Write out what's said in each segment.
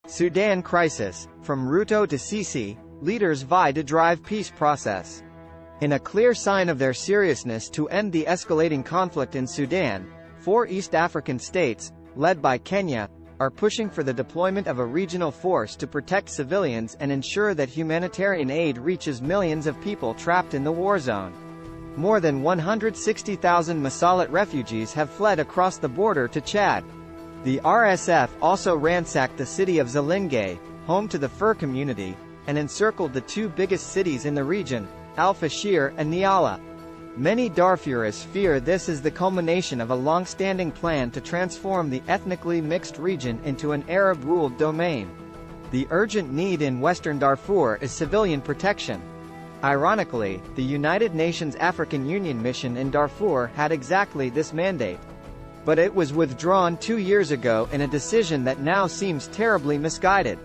Sudan crisis, from Ruto to Sisi, leaders vie to drive peace process. In a clear sign of their seriousness to end the escalating conflict in Sudan, 4 East African states, led by Kenya, are pushing for the deployment of a regional force to protect civilians and ensure that humanitarian aid reaches millions of people trapped in the war zone. More than 160,000 Masalit refugees have fled across the border to Chad. The RSF also ransacked the city of Zalingay, home to the Fur community, and encircled the 2 biggest cities in the region, Al-Fashir and Niala. Many Darfurists fear this is the culmination of a long-standing plan to transform the ethnically mixed region into an Arab-ruled domain. The urgent need in Western Darfur is civilian protection. Ironically, the United Nations African Union mission in Darfur had exactly this mandate. But it was withdrawn 2 years ago in a decision that now seems terribly misguided.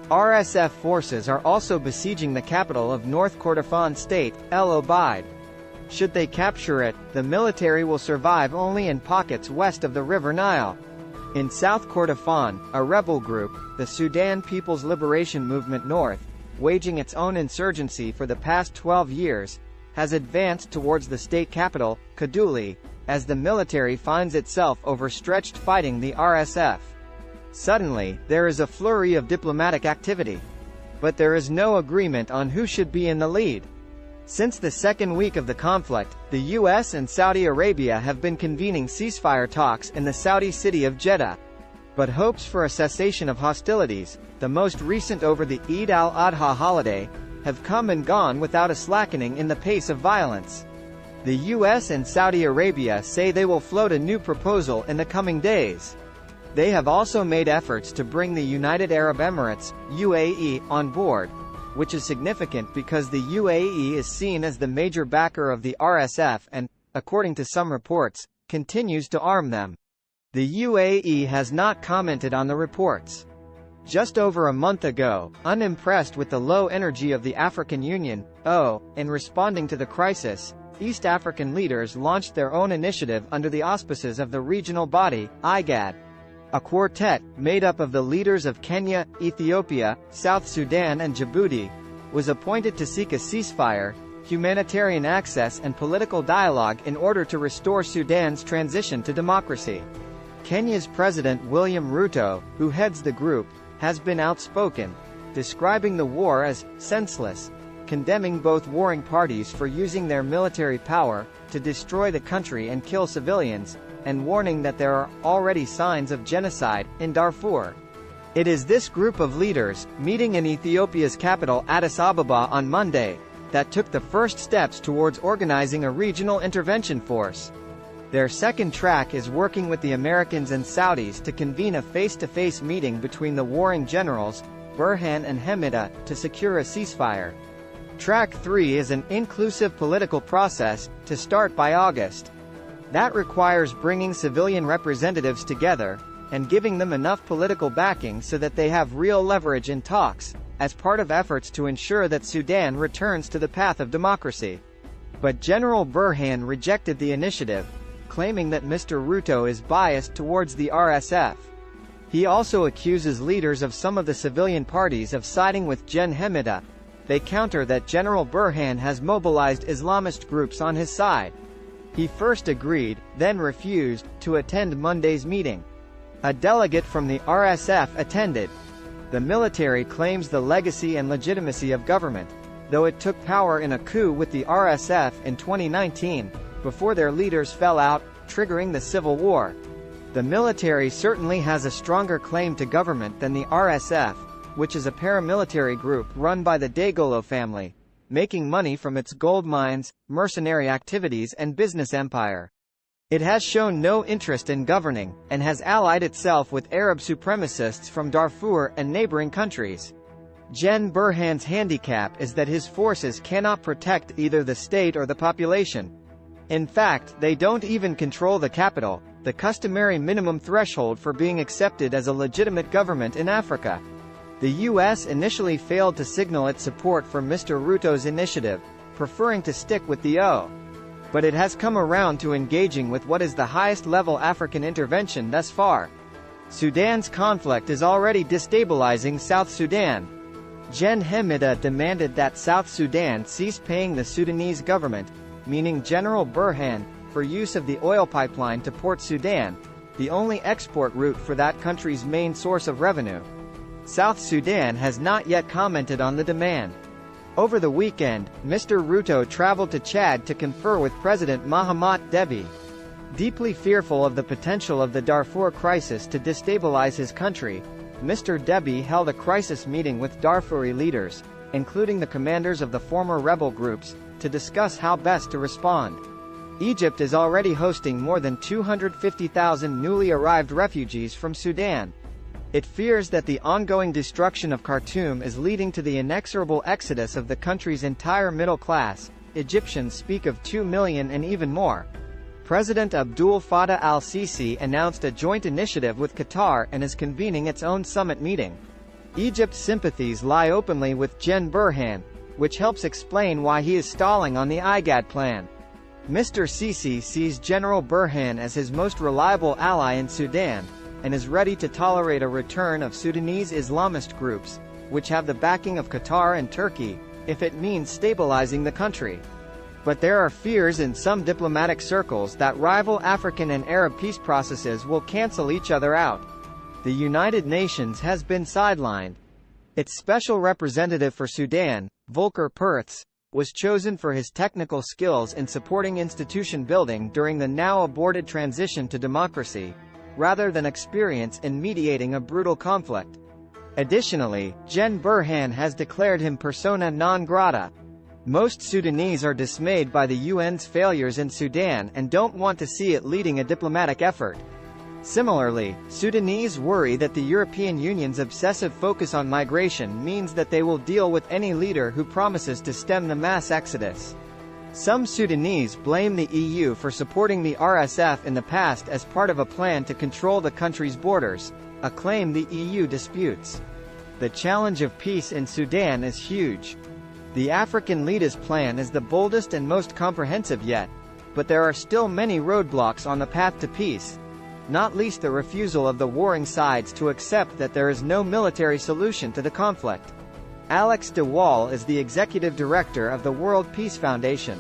RSF forces are also besieging the capital of North Kordofan state, El Obeid. Should they capture it, the military will survive only in pockets west of the River Nile. In South Kordofan, a rebel group, the Sudan People's Liberation Movement North, waging its own insurgency for the past 12 years, has advanced towards the state capital, Kaduli, as the military finds itself overstretched fighting the RSF. Suddenly, there is a flurry of diplomatic activity. But there is no agreement on who should be in the lead. Since the second week of the conflict, the US and Saudi Arabia have been convening ceasefire talks in the Saudi city of Jeddah. But hopes for a cessation of hostilities, the most recent over the Eid al-Adha holiday, have come and gone without a slackening in the pace of violence. The US and Saudi Arabia say they will float a new proposal in the coming days. They have also made efforts to bring the United Arab Emirates, UAE, on board, which is significant because the UAE is seen as the major backer of the RSF and, according to some reports, continues to arm them. The UAE has not commented on the reports. Just over a month ago, unimpressed with the low energy of the African Union, in responding to the crisis, East African leaders launched their own initiative under the auspices of the regional body, IGAD. A quartet, made up of the leaders of Kenya, Ethiopia, South Sudan and Djibouti, was appointed to seek a ceasefire, humanitarian access and political dialogue in order to restore Sudan's transition to democracy. Kenya's President William Ruto, who heads the group, has been outspoken, describing the war as senseless, condemning both warring parties for using their military power to destroy the country and kill civilians, and warning that there are already signs of genocide in Darfur. It is this group of leaders, meeting in Ethiopia's capital Addis Ababa on Monday, that took the first steps towards organizing a regional intervention force. Their second track is working with the Americans and Saudis to convene a face-to-face meeting between the warring generals, Burhan and Hemida, to secure a ceasefire. Track 3 is an inclusive political process, to start by August. That requires bringing civilian representatives together, and giving them enough political backing so that they have real leverage in talks, as part of efforts to ensure that Sudan returns to the path of democracy. But General Burhan rejected the initiative, claiming that Mr. Ruto is biased towards the RSF. He also accuses leaders of some of the civilian parties of siding with Gen Hemida. They counter that General Burhan has mobilized Islamist groups on his side. He first agreed, then refused, to attend Monday's meeting. A delegate from the RSF attended. The military claims the legacy and legitimacy of government, though it took power in a coup with the RSF in 2019, before their leaders fell out, triggering the civil war. The military certainly has a stronger claim to government than the RSF, which is a paramilitary group run by the Dagolo family, making money from its gold mines, mercenary activities and business empire. It has shown no interest in governing, and has allied itself with Arab supremacists from Darfur and neighboring countries. Gen Burhan's handicap is that his forces cannot protect either the state or the population. In fact, they don't even control the capital, the customary minimum threshold for being accepted as a legitimate government in Africa. The US initially failed to signal its support for Mr. Ruto's initiative, preferring to stick with the but it has come around to engaging with what is the highest-level African intervention thus far. Sudan's conflict is already destabilizing South Sudan. Gen Hamida demanded that South Sudan cease paying the Sudanese government, meaning General Burhan, for use of the oil pipeline to Port Sudan, the only export route for that country's main source of revenue. South Sudan has not yet commented on the demand. Over the weekend, Mr. Ruto traveled to Chad to confer with President Mahamat Deby. Deeply fearful of the potential of the Darfur crisis to destabilize his country, Mr. Deby held a crisis meeting with Darfuri leaders, including the commanders of the former rebel groups, to discuss how best to respond. Egypt is already hosting more than 250,000 newly arrived refugees from Sudan. It fears that the ongoing destruction of Khartoum is leading to the inexorable exodus of the country's entire middle class. Egyptians speak of 2 million and even more. President Abdul Fattah al-Sisi announced a joint initiative with Qatar and is convening its own summit meeting. Egypt's sympathies lie openly with Gen Burhan, which helps explain why he is stalling on the IGAD plan. Mr. Sisi sees General Burhan as his most reliable ally in Sudan, and is ready to tolerate a return of Sudanese Islamist groups, which have the backing of Qatar and Turkey, if it means stabilizing the country. But there are fears in some diplomatic circles that rival African and Arab peace processes will cancel each other out. The United Nations has been sidelined. Its special representative for Sudan, Volker Perthes, was chosen for his technical skills in supporting institution building during the now-aborted transition to democracy, rather than experience in mediating a brutal conflict. Additionally, Gen Burhan has declared him persona non grata. Most Sudanese are dismayed by the UN's failures in Sudan and don't want to see it leading a diplomatic effort. Similarly, Sudanese worry that the European Union's obsessive focus on migration means that they will deal with any leader who promises to stem the mass exodus. Some Sudanese blame the EU for supporting the RSF in the past as part of a plan to control the country's borders, a claim the EU disputes. The challenge of peace in Sudan is huge. The African Leaders Plan is the boldest and most comprehensive yet, but there are still many roadblocks on the path to peace, not least the refusal of the warring sides to accept that there is no military solution to the conflict. Alex de Waal is the executive director of the World Peace Foundation.